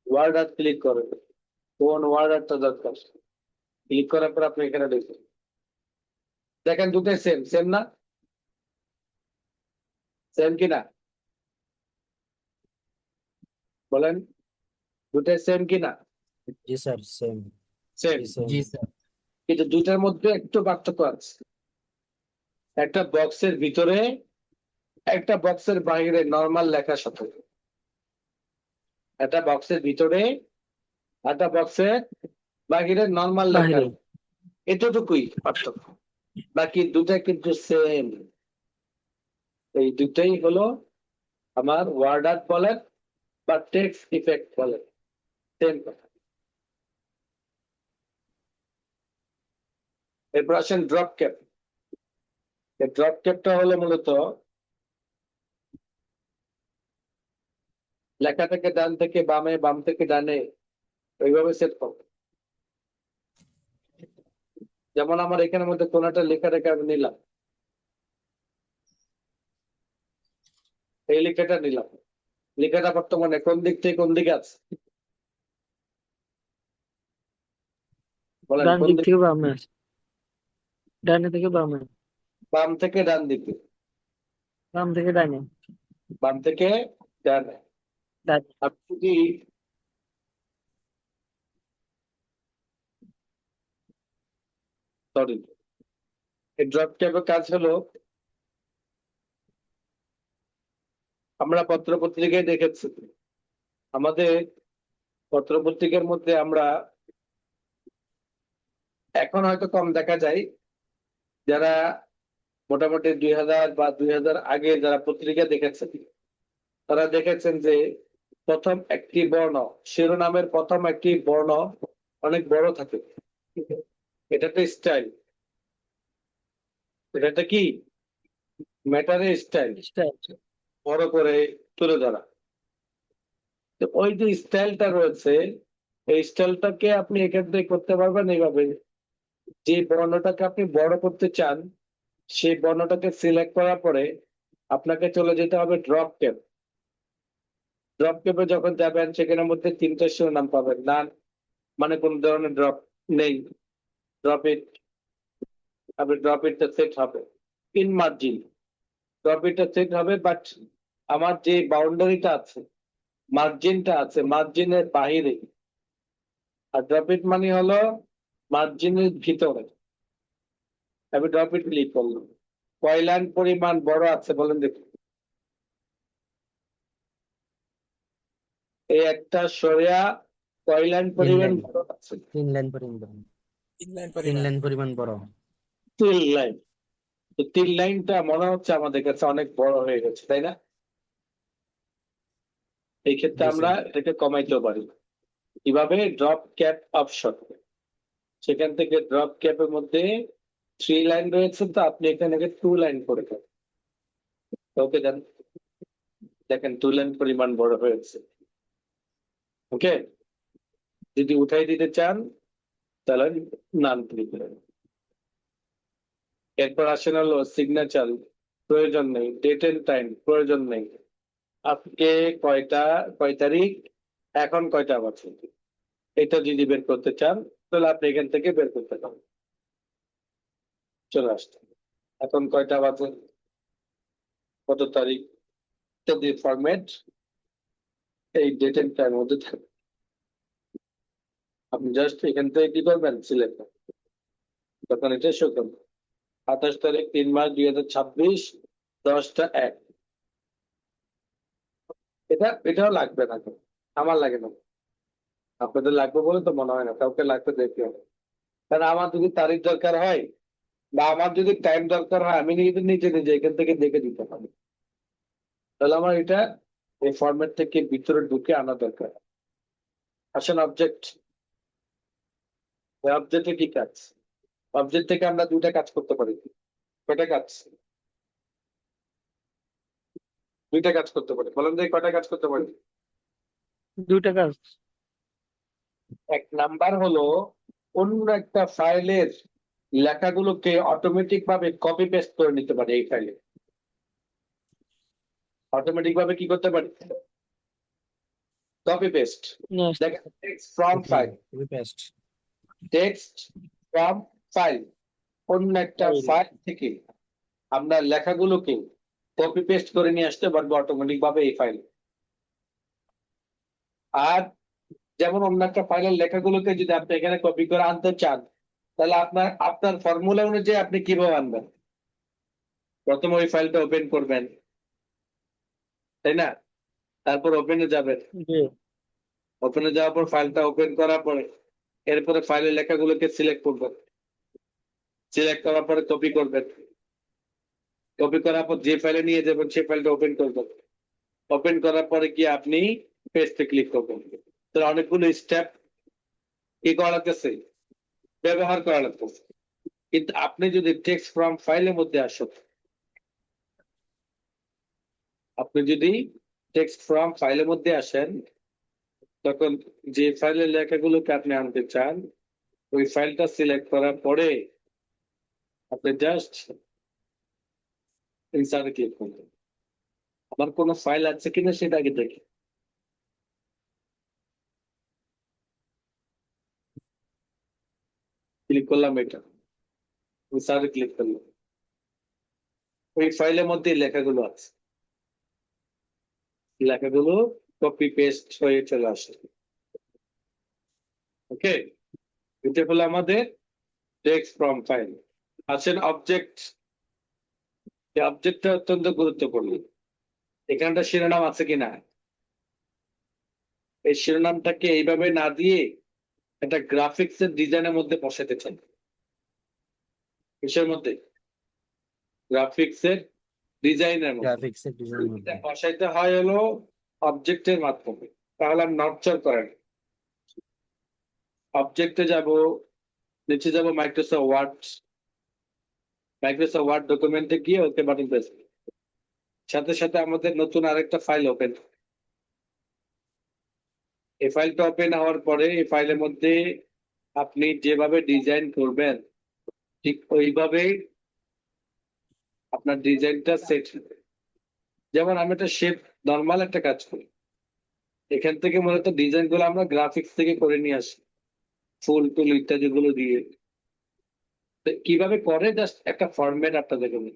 Word art click করবেন, কোন ওয়ার্ড আর্টটা দরকার, ক্লিক করার পর আপনি এখানে দেখবেন, দেখেন দুটোই সেম সেম না, সেম কিনা বলেন, দুটোই সেম কিনা? जी सर सेम। সেম। जी सर। जी सर। কিন্তু দুইটার মধ্যে একটু পার্থক্য আছে। একটা বক্সের ভিতরে, একটা বক্সের বাইরে নরমাল লেখার সাথে। একটা বক্সের ভিতরে, একটা বক্সে বাহিরে নর্মাল লেখা বাহিরে। এতটুকুই পার্থক্য, বাকি দুটা কিন্তু সেম। এই দুটাই হলো আমার ওয়ার্ড আর্ট বলেন বা টেক্সট ইফেক্ট বলেন, সেম কথা। এরপর আসেন ড্রপ ক্যাপ। এই ড্রপ ক্যাপটা হলো মূলত লেখা থেকে ডান থেকে বামে, বাম থেকে ডানে ওইভাবে সেট করো। যেমন আমার এখানের মধ্যে কোন একটা লেখা রেখে আমি নিলাম, এই লেখাটা নিলাম, লেখাটা বর্তমানে কোন দিক থেকে কোন দিকে আছে বলেন? ডান কোন দিক দিক? থেকে বামে আছে। ডানে থেকে বামে। বাম থেকে ডান দিকে, বাম থেকে ডানে। বাম থেকে ডানে। ডানে। আপনি যদি সরি, এই ড্রপ ক্যাপের কাজ হলো, আমরা পত্র পত্রিকায় দেখেছি, আমাদের পত্র পত্রিকার মধ্যে আমরা এখন হয়তো কম দেখা যায়, যারা মোটামুটি 2000 বা 2000 আগে যারা পত্রিকা দেখেছেন, তারা দেখেছেন যে প্রথম একটি বর্ণ, শিরোনামের প্রথম একটি বর্ণ অনেক বড় থাকে। এটা একটা স্টাইল, এটা একটা কি ম্যাটারের স্টাইল, স্টাইল। বড় করে তুলে ধরা। তো ওই যে স্টাইলটা রয়েছে, এই স্টাইলটাকে আপনি এখান থেকে করতে পারবেন এইভাবে, যে বর্ণটাকে আপনি বড় করতে চান সেই বর্ণটাকে সিলেক্ট করার পরে আপনাকে চলে যেতে হবে ড্রপ ক্যাপ। ড্রপ ক্যাপে যখন যাবেন সেখানের মধ্যে তিনটা শিরোনাম পাবেন, না মানে কোন ধরনের ড্রপ নেই, ড্রপ ইট, আপনি ড্রপ ইটটা সেট হবে। ইন মার্জিন ড্রপ ইটটা সেট হবে, বাট আমার যে বাউন্ডারিটা আছে, মার্জিনটা আছে, মার্জিনের বাহিরে। আর ড্রপ ইট মানে হলো মার্জিনের ভিতরে। আমি ড্রপ ইট ক্লিক করলাম, কয় লাইন পরিমাণ বড় আছে বলেন দেখি? এই একটা সরিয়া কয় লাইন তিন পরিমাণ লাইন। বড় আছে? 3 লাইন পরিমাণ বড়। 3 লাইন 3 পরিমাণ। লাইন পরিমাণ বড়। 3 লাইন। তো 3 লাইনটা মনে হচ্ছে আমাদের কাছে অনেক বড় হয়ে গেছে, তাই না? এই ক্ষেত্রে জি আমরা স্যার। এটাকে কমাইতে পারি কিভাবে? ড্রপ ক্যাপ অপশন, সেখান থেকে ড্রপ ক্যাপের মধ্যে 3 লাইন রয়েছে, তো আপনি এখানে 2 লাইন করে দেন। ওকে দেন, দেখেন 2 লাইন পরিমাণ বড় হয়েছে। ওকে, যদি উঠাই দিতে চান তাহলে নাম ক্লিক করেন। এরপর আসেন হলো সিগনেচার, প্রয়োজন নেই। ডেট এন্ড টাইম প্রয়োজন নেই। আজকে কয় তারিখ, এখন কয়টা বাজে, এটা যদি বের করতে চান তাহলে আপনি এখান থেকে বের করতে পারেন, চলে আসতে। এখন কয়টা বাজে, কত তারিখ, ইত্যাদি ফরম্যাট এই ডেট এন্ড টাইম মধ্যে থাকবে। আপনি জাস্ট এখান থেকে কি করবেন, সিলেক্ট, তখন এটা শো করবে 28 তারিখ 3 মাস 2026, 10টা 1। এটাও লাগবে না, আমার লাগে না, আপনাদের লাগবে বলে তো মনে হয় না, কাউকে লাগবে দেখতে হবে। কারণ আমার যদি তারিখ দরকার হয় বা আমার যদি টাইম দরকার হয়, আমি নিজে নিজে নিজে এখান থেকে দেখে দিতে পারি। তাহলে আমার এটা এই ফরম্যাট থেকে ভিতরে ঢুকে আনা দরকার। আসেন অবজেক্ট। অবজেক্টে কি কাজ? অবজেক্ট থেকে আমরা দুইটা কাজ করতে পারি। কয়টা কাজ? দুইটা কাজ করতে পারি, বলেন যে কয়টা কাজ করতে পারি? 2টা কাজ। এক নাম্বার হলো অন্য একটা ফাইলের লেখাগুলোকে অটোমেটিক ভাবে কপি পেস্ট করে নিতে পারি। এই ফাইলে অটোমেটিক ভাবে কি করতে পারি? Copy paste. নেক্সট। দেখেন, text from file, copy paste. Text from file, অন্য একটা ফাইল থেকে আমরা লেখাগুলোকে কপি পেস্ট করে নিয়ে আসতে পারবো অটোমেটিক ভাবে এই ফাইল। আর যেমন অন্য একটা ফাইলের লেখাগুলোকে যদি আপনি এখানে কপি করে আনতে চান, তাহলে আপনার ফর্মুলা অনুযায়ী আপনি কিভাবে আনবেন? প্রথম ওই ফাইলটা ওপেন করবেন, তাই না? তারপর ওপেনে যাবেন, জি। ওপেনে যাওয়ার পর ফাইলটা ওপেন করার পরে এরপরে ফাইলের লেখাগুলোকে সিলেক্ট করবেন, সিলেক্ট করার পরে কপি করবেন, কপি করার পর যে ফাইলে নিয়ে যাবেন সেই ফাইলটা ওপেন করবেন, ওপেন করার পরে কি আপনি পেস্টে ক্লিক করবেন। তো অনেকগুলো স্টেপ কি করা লাগতেছে, ব্যবহার করা লাগতেছে। কিন্তু আপনি যদি টেক্সট ফ্রম ফাইলের মধ্যে আসেন, আপনি যদি টেক্সট ফ্রম ফাইলের মধ্যে আসেন, তখন যে ফাইলের লেখাগুলোকে আপনি আনতে চান ওই ফাইলটা সিলেক্ট করার পরে আপনি জাস্ট ইনসার্টে ক্লিক করবেন। আমার কোনো ফাইল আছে কিনা সেটা আগে দেখি। ক্লিক করলাম, এটা ইনসার্টে ক্লিক করলাম, ওই ফাইলের মধ্যে লেখাগুলো আছে, লেখাগুলো কপি পেস্ট হয়ে চলে আসে। ওকে, এটা হলো আমাদের টেক্সট ফ্রম ফাইল। আসেন অবজেক্ট, এই অবজেক্টটা অত্যন্ত গুরুত্বপূর্ণ। এখানটা শিরোনাম আছে কিনা, এই শিরোনামটাকে এইভাবে না দিয়ে একটা গ্রাফিক্স এর ডিজাইনের মধ্যে বসাতে চান। কিসের মধ্যে, গ্রাফিক্স এর ডিজাইনের মধ্যে। গ্রাফিক্স এর ডিজাইন এটা বসাইতে হয় হলো অবজেক্টের মাধ্যমে, তাহলে আর নড়চড় করেন। অবজেক্টে যাব, নিচে যাব মাইক্রোসফট ওয়ার্ড, মাইক্রোসফট ওয়ার্ড ডকুমেন্টে গিয়ে ওকে বাটন প্রেস, সাথে সাথে আমাদের নতুন আরেকটা ফাইল ওপেন। এই ফাইলটা ওপেন হওয়ার পরে এই ফাইলের মধ্যে আপনি যেভাবে ডিজাইন করবেন ঠিক ওইভাবে আপনার ডিজাইনটা সেট হবে। যেমন আমি একটা শেপ নর্মাল একটা কাজ করি, এখান থেকে মূলত ডিজাইন গুলো আমরা গ্রাফিক্স থেকে করে নিয়ে আসি, ফুল টুল ইত্যাদি গুলো দিয়ে। তো কিভাবে করে জাস্ট একটা ফরম্যাট আপনাদের জন্য।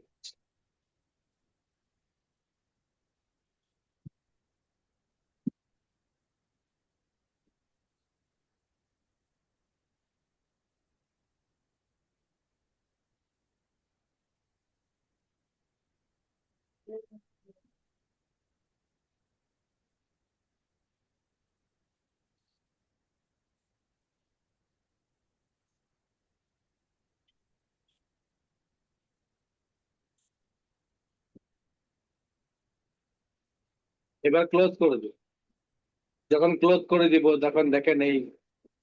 এবার ক্লোজ করে দিব। যখন ক্লোজ করে দিব তখন দেখেন এই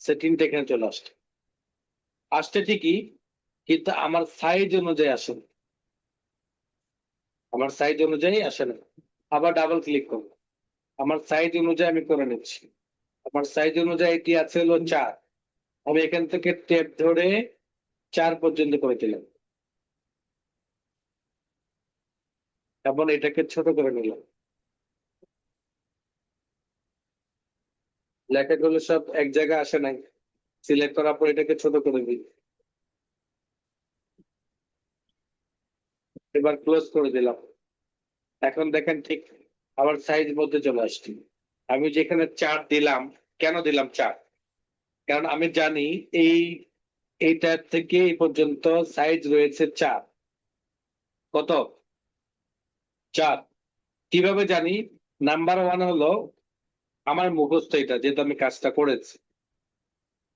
সেটিংটা এখানে চলে আসছে, আসছে ঠিকই, কিন্তু আমার সাইজ অনুযায়ী আসে না, আমার সাইজ অনুযায়ী আসে না। আবার ডাবল ক্লিক করবো, আমার সাইজ অনুযায়ী আমি করে নিচ্ছি। আমার সাইজ অনুযায়ী এটি আছে হলো 4, আমি এখান থেকে টেপ ধরে 4 পর্যন্ত করে দিলাম, এবং এটাকে ছোট করে নিলাম। লেখাগুলো সব এক জায়গায় আসে নাই, সিলেক্ট করার পর এটাকে ছোট করে দিই। এবার ক্লোজ করে দিলাম। এখন দেখেন ঠিক আমার সাইজ মধ্যে চলে আসছে। আমি যেখানে 4 দিলাম, কেন দিলাম 4, কারণ আমি জানি এই এইটার থেকে এই পর্যন্ত সাইজ রয়েছে 4। কত, 4। কিভাবে জানি, নাম্বার 1 হলো আমার মুখস্থ, এটা যেহেতু আমি কাজটা করেছি।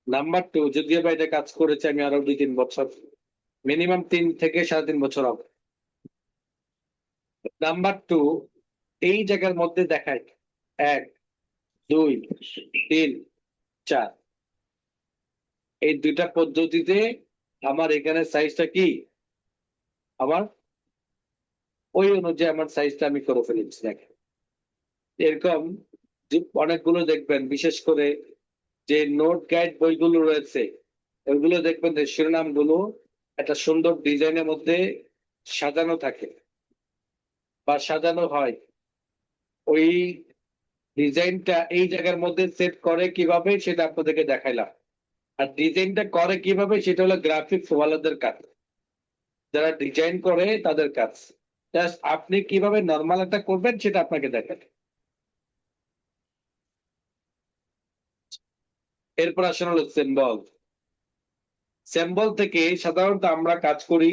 নাম্বার 2, যদিও বা এটা কাজ করেছে আমি আরো 2-3 বছর, মিনিমাম 3 থেকে 3.5 বছর হবে। নাম্বার 2, এই জায়গার মধ্যে দেখায় 1, 2, 3, 4, এই দুইটা পদ্ধতিতে আমার এখানে সাইজটা কি, আমার ওই অনুযায়ী আমার সাইজটা আমি করে ফেলেছি। দেখেন এরকম অনেকগুলো দেখবেন, বিশেষ করে যে নোট গাইড বইগুলো রয়েছে ওইগুলো দেখবেন যে শিরোনামগুলো একটা সুন্দর ডিজাইনের মধ্যে সাজানো থাকে বা সাজানো হয়। ওই ডিজাইনটা এই জায়গার মধ্যে সেট করে কিভাবে সেটা আপনাদেরকে দেখাইলাম। আর ডিজাইনটা করে কিভাবে সেটা হলো গ্রাফিক্স ওয়ালাদের কাজ, যারা ডিজাইন করে তাদের কাজ। জাস্ট আপনি কিভাবে নর্মাল একটা করবেন সেটা আপনাকে দেখাবে। এরপর আসলে হলো সিম্বল। সিম্বল থেকে সাধারণত আমরা কাজ করি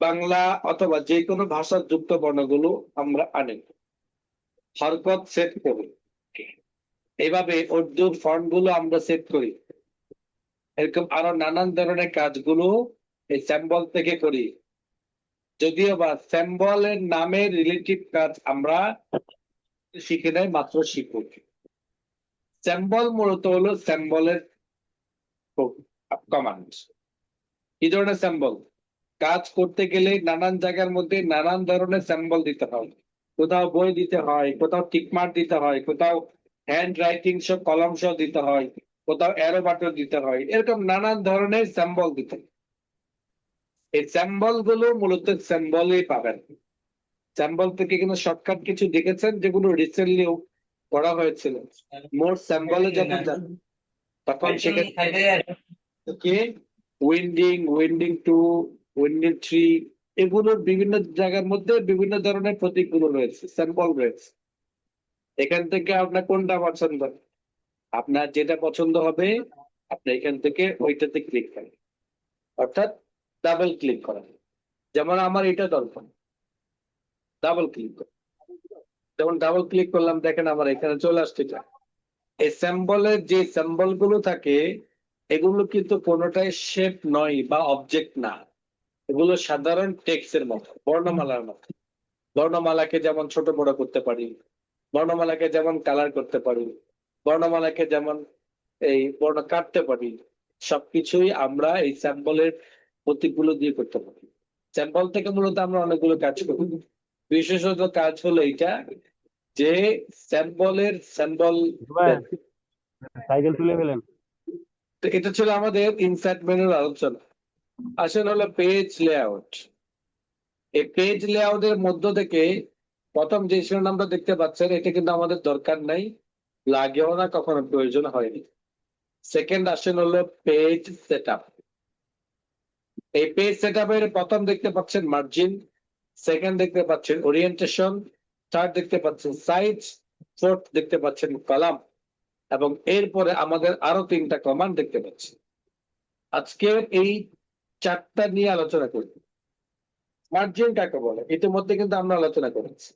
বাংলা অথবা যে কোনো ভাষার যুক্ত বর্ণগুলো আমরা আনি, হরকত সেট করি। এইভাবে উর্দুর ফন্ট গুলো আমরা সেট করি। এরকম আরো নানান ধরনের কাজগুলো এই স্যাম্বল থেকে করি। যদিও বা স্যাম্বলের নামের রিলেটিভ কাজ আমরা শিখে নেই, মাত্র শিখব। স্যাম্বল মূলত হলো স্যাম্বলের কমান্ড। কি ধরনের স্যাম্বল? কাজ করতে গেলে নানান জায়গার মধ্যে নানান ধরনের স্যাম্বল দিতে হয়। কোথাও বই দিতে হয়, কোথাও টিকমার্ক দিতে হয়, কোথাও হ্যান্ড রাইটিং সহ কলম সহ দিতে হয়, কোথাও অ্যারো বাটন দিতে হয়, এরকম নানান ধরনের স্যাম্বল দিতে হয়। এই স্যাম্বল গুলো মূলত স্যাম্বলই পাবেন। স্যাম্বল থেকে কিন্তু শর্টকাট কিছু দেখেছেন যেগুলো রিসেন্টলি করা হয়েছিল। মোট স্যাম্বলে যখন যান তখন সেখানে winding, winding two, winding three, এগুলোর বিভিন্ন জায়গার মধ্যে বিভিন্ন ধরনের প্রতীকগুলো রয়েছে, স্যাম্পল রয়েছে। এখান থেকে আপনার কোনটা পছন্দ, আপনার যেটা পছন্দ হবে আপনি এখান থেকে ওইটাতে ক্লিক করেন, অর্থাৎ ডাবল ক্লিক করেন। যেমন আমার এটা দরকার, ডাবল ক্লিক করেন। যেমন ডাবল ক্লিক করলাম, দেখেন আমার এখানে চলে আসছে। এই স্যাম্বলের যে স্যাম্বল গুলো থাকে এগুলো কিন্তু কোনোটাই শেপ নয় বা অবজেক্ট না, এগুলো সাধারণ টেক্সটের মতো, বর্ণমালার মতো। বর্ণমালাকে যেমন ছোট বড় করতে পারি, বর্ণমালাকে যেমন কালার করতে পারি, বর্ণমালাকে যেমন এই বর্ণ কাটতে পারি, সবকিছুই আমরা এই স্যাম্পলের প্রতীকগুলো দিয়ে করতে পারি। স্যাম্পল থেকে মূলত আমরা অনেকগুলো কাজ করি। বিশেষত কাজ হলো এইটা যে স্যাম্পল। সাইকেল তুলে ফেলেন। তো এটা ছিল আমাদের ইনসার্ট মেনুর আলোচনা। আসলে হলো পেজ লেআউট। এই পেজ লেআউটের মধ্য থেকে প্রথম যে শিরোনামটা দেখতে পাচ্ছেন এটা কিন্তু আমাদের দরকার নাই, লাগেও না, কখনো প্রয়োজন হয়নি। সেকেন্ড আসেন হলো পেজ সেটআপ। এই পেজ সেটআপের প্রথম দেখতে পাচ্ছেন মার্জিন, সেকেন্ড দেখতে পাচ্ছেন ওরিয়েন্টেশন, থার্ড দেখতে পাচ্ছেন সাইজ, ফোর্থ দেখতে পাচ্ছেন কলাম, এবং এরপরে আমাদের আরো তিনটা কমান্ড দেখতে পাচ্ছি। আজকে এই চারটা নিয়ে আলোচনা করব। মার্জিন কাকে বলে ইতিমধ্যে কিন্তু আমরা আলোচনা করেছি।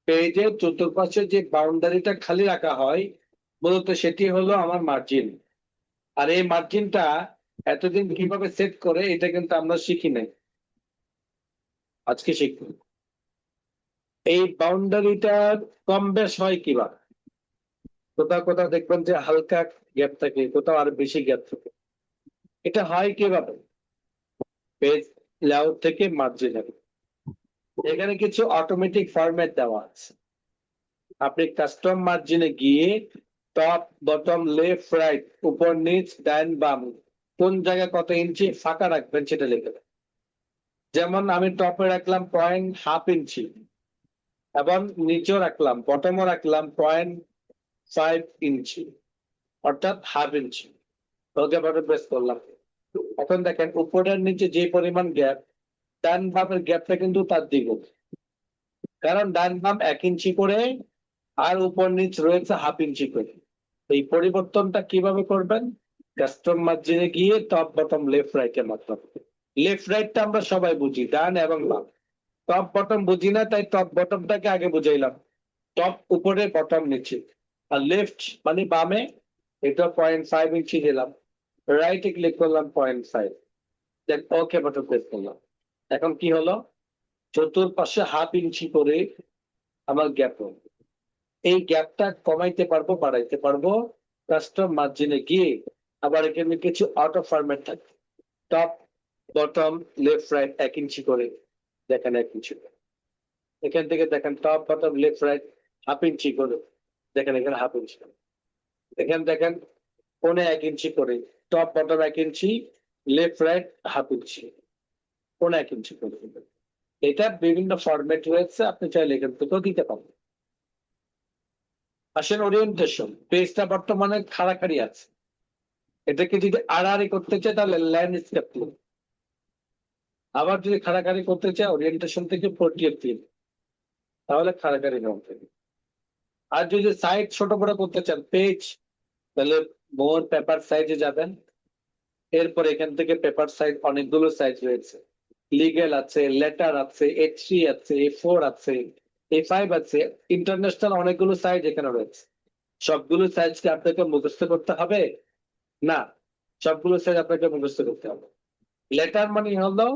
পেজের চতুর্পাশে যে বাউন্ডারিটা খালি রাখা হয় মূলত সেটি হলো আমার মার্জিন। আর এই মার্জিনটা এতদিন কিভাবে সেট করে এটা কিন্তু আমরা শিখি নাই, আজকে শিখব। এই বাউন্ডারিটার কম বেশ হয় কিভাবে, কোথাও কোথাও দেখবেন যে হালকা গ্যাপ থাকে, কোথাও আর বেশি গ্যাপ থাকে। এটা হয় কিভাবে? পেজ লেআউট থেকে মার্জিনে এখানে কিছু অটোমেটিক ফরম্যাট দেওয়া আছে। আপনি কাস্টম মার্জিনে গিয়ে টপ, বটম, লেফট, রাইট, উপর নিচ, ডান বাম, কোন জায়গায় কত ইঞ্চি ফাঁকা রাখবেন সেটা লিখে দেন। যেমন আমি টপে রাখলাম 0.5 ইঞ্চি এবং নিচেও রাখলাম, বটমও রাখলাম 0.5 ইঞ্চি, অর্থাৎ half inch. Okay button press করলাম। এখন দেখেন উপরের নিচে যে পরিমাণ গ্যাপ, ডান বামের গ্যাপটা কিন্তু তার দ্বিগুণ, কারণ ডান বাম 1 ইঞ্চি করে আর উপর নিচ রয়েছে হাফ ইঞ্চি করে। এই পরিবর্তনটা কিভাবে করবেন? কাস্টম মার্জিনে গিয়ে টপ, বটম, লেফট, রাইট এর মাধ্যমে। লেফট রাইটটা আমরা সবাই বুঝি, ডান এবং বাম। টপ বটম বুঝি না, তাই টপ বটমটাকে আগে বুঝাইলাম। টপ উপরে, বটম নিচে। আর লেফট মানে বামে, এটা 0.5 ইঞ্চি দিলাম। রাইটে ক্লিক করলাম 0.5, দেন ওকে বাটন প্রেস করলাম। এখন কি হলো? চতুর্পাশে হাফ ইঞ্চি করে আমার গ্যাপ হলো। এই গ্যাপটা কমাইতে পারবো, বাড়াইতে পারবো কাস্টম মার্জিনে গিয়ে। আবার এখানে কিছু অটো ফরম্যাট থাকে, টপ, বটম, লেফট, রাইট 1 ইঞ্চি করে, দেখেন 1 ইঞ্চি করে। এখান থেকে দেখেন top, bottom, left, right half inch করে, দেখেন এখানে হাফ ইঞ্চি করে। এখানে দেখেন কোণে 1 ইঞ্চি করে, টপ, বটম 1 ইঞ্চি, লেফট রাইট হাফ ইঞ্চি, কোণে 1 ইঞ্চি করে। এটা বিভিন্ন ফরম্যাট রয়েছে, আপনি চাইলে এখান থেকেও দিতে পারেন। আসেন ওরিয়েন্টেশন। পেজটা বর্তমানে খাড়াখাড়ি আছে, এটাকে যদি আড়াআড়ি করতে চাই তাহলে ল্যান্ডস্কেপ দিন। আবার যদি খাড়াখাড়ি করতে চাই ওরিয়েন্টেশন থেকে পোর্ট্রেট দিন, তাহলে খাড়াখাড়ি হবে। আর যদি সাইজ ছোট বড় করতে চান পেজ, তাহলে মোর পেপার সাইজে যাবেন। এরপর এখান থেকে পেপার সাইজ অনেকগুলো সাইজ রয়েছে, লিগেল আছে, লেটার আছে, A3 আছে, A4 আছে, A5 আছে, ইন্টারন্যাশনাল অনেকগুলো সাইজ এখানে রয়েছে। সবগুলো সাইজ কি আপনাকে মুখস্থ করতে হবে? না, সবগুলো সাইজ আপনাকে মুখস্থ করতে হবে। লেটার মানে হলো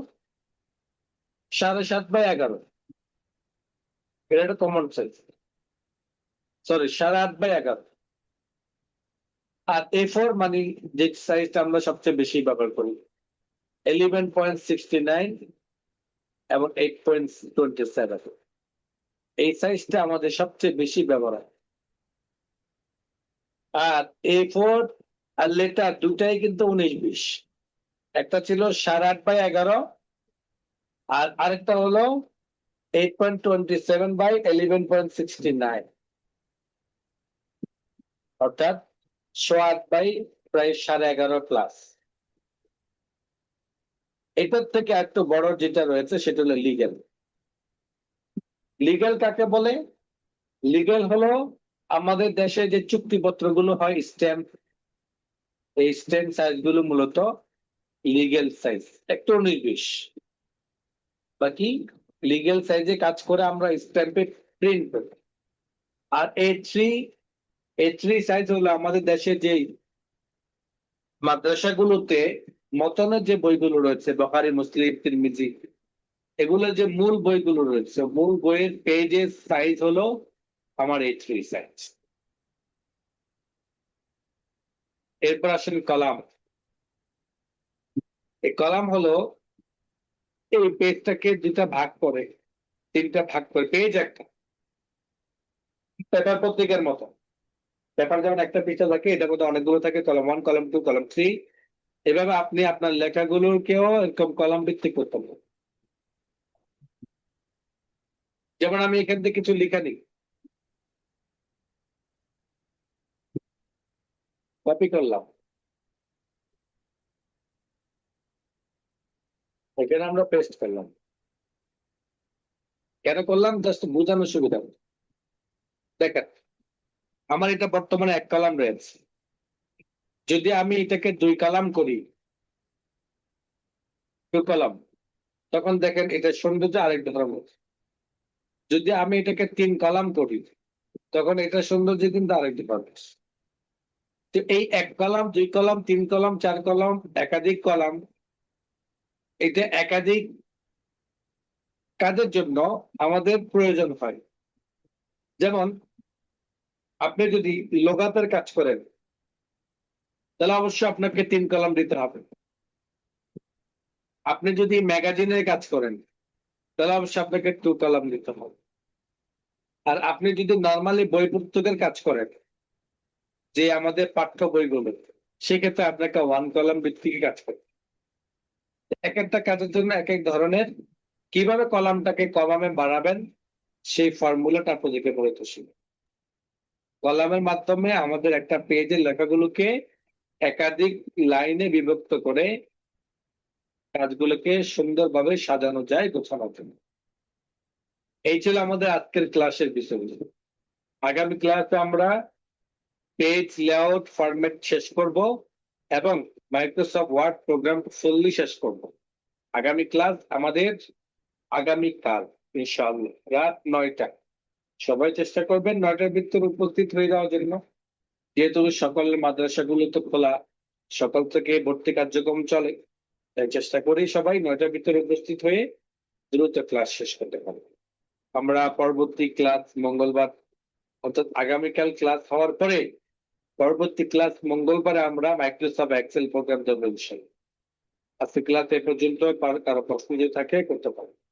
7.5/11, এটা একটা কমন সাইজ। সরি, 8.5/11। আর A4 মানে যে সাইজটা আমরা সবচেয়ে বেশি ব্যবহার করি, 11.69 এবং 8.27, এই সাইজটা আমাদের সবচেয়ে বেশি ব্যবহার হয়। আর A4 আর লেটার দুটাই কিন্তু 19-20, একটা ছিল 8.5/11 আর আরেকটা হলো 8.27/11.69, অর্থাৎ 8.5 প্রায় 11.5 প্লাস। এটার থেকে একটু বড় যেটা রয়েছে সেটা হলো লিগ্যাল। লিগ্যাল কাকে বলে? লিগ্যাল হলো আমাদের দেশে যে চুক্তিপত্রগুলো হয়, স্ট্যাম্প, এই স্ট্যাম্প সাইজ গুলো মূলত লিগ্যাল সাইজ, একটু 19-20। বাকি লিগ্যাল সাইজে কাজ করে আমরা স্ট্যাম্পে প্রিন্ট করি। আর A3 সাইজ হলো আমাদের দেশে যে মাদ্রাসাগুলোতে মতনের যে বইগুলো রয়েছে, বুখারী, মুসলিম, তিরমিজি, এগুলো যে মূল বইগুলো রয়েছে, মূল বইয়ের পেজের সাইজ হলো আমার A3 সাইজ। এরপর আসেন কলাম। এই কলাম হলো এই পেজটাকে দুটা ভাগ করে, তিনটা ভাগ করে, পেজ একটা পেপার পত্রিকার মতো। পেপার যেমন একটা পৃষ্ঠা থাকে, এটার মধ্যে অনেকগুলো থাকে, কলম 1, কলম 2, কলম 3। এভাবে আপনি আপনার লেখাগুলোকেও এরকম কলাম ভিত্তিক করতে পারেন। যেমন আমি এখান থেকে কিছু লেখা নিই, কপি করলাম, এখানে আমরা পেস্ট করলাম। কেন করলাম? জাস্ট বোঝানোর সুবিধা। দেখেন, আমার এটা বর্তমানে 1 কলাম রয়েছে, যদি আমি এটাকে 2 কলাম করি, 2 কলাম, তখন দেখেন এটা সৌন্দর্য আরেক ধরনের। যদি আমি এটাকে 3 কলাম করি, তখন এটা সৌন্দর্য কিন্তু আরেক ধরনের। তো এই 1 কলাম, 2 কলাম, 3 কলাম, 4 কলাম, একাধিক কলাম, এটা একাধিক কাজের জন্য আমাদের প্রয়োজন হয়। যেমন আপনি যদি লুগাতের কাজ করেন, তাহলে অবশ্যই আপনাকে 3 কলাম দিতে হবে। আপনি যদি ম্যাগাজিনের কাজ করেন, তাহলে অবশ্যই আপনাকে 2 কলাম দিতে হবে। আর আপনি যদি নরমালি বই পুস্তকের কাজ করেন, যে আমাদের পাঠ্য বইগুলো, সেক্ষেত্রে আপনাকে 1 কলাম ভিত্তিক কাজ করতে। এক একটা কাজের জন্য এক এক ধরনের, কিভাবে কলামটাকে কলামে বাড়াবেন সেই ফর্মুলাটা আপনাদেরকে বলতে শিখব। কলামের মাধ্যমে আমাদের একটা পেজের লেখাগুলোকে একাধিক লাইনে বিভক্ত করে কাজগুলোকে সুন্দরভাবে সাজানো যায়, গোছানো যায়। এই ছিল আমাদের আজকের ক্লাসের বিষয়গুলো। আগামী ক্লাসে আমরা পেজ লেআউট ফরম্যাট শেষ করব এবং মাইক্রোসফট ওয়ার্ড প্রোগ্রাম ফুললি শেষ করব। আগামী ক্লাস আমাদের আগামীকাল ইনশাআল্লাহ রাত 9টায়। সবাই চেষ্টা করবেন 9টার ভিতরে উপস্থিত হয়ে যাওয়ার জন্য, যেহেতু সকলের মাদ্রাসাগুলো তো খোলা, সকাল থেকে ভর্তি কার্যক্রম চলে, তাই চেষ্টা করি সবাই 9টার ভিতরে উপস্থিত হয়ে দ্রুত ক্লাস শেষ করতে পারবো। আমরা পরবর্তী ক্লাস মঙ্গলবার, অর্থাৎ আগামীকাল ক্লাস হওয়ার পরে পরবর্তী ক্লাস মঙ্গলবারে আমরা মাইক্রোসফট এক্সেল প্রোগ্রাম দেবো ইনশাআল্লাহ। আজকে ক্লাস এ পর্যন্ত, কারো প্রশ্ন যদি থাকে করতে পারো।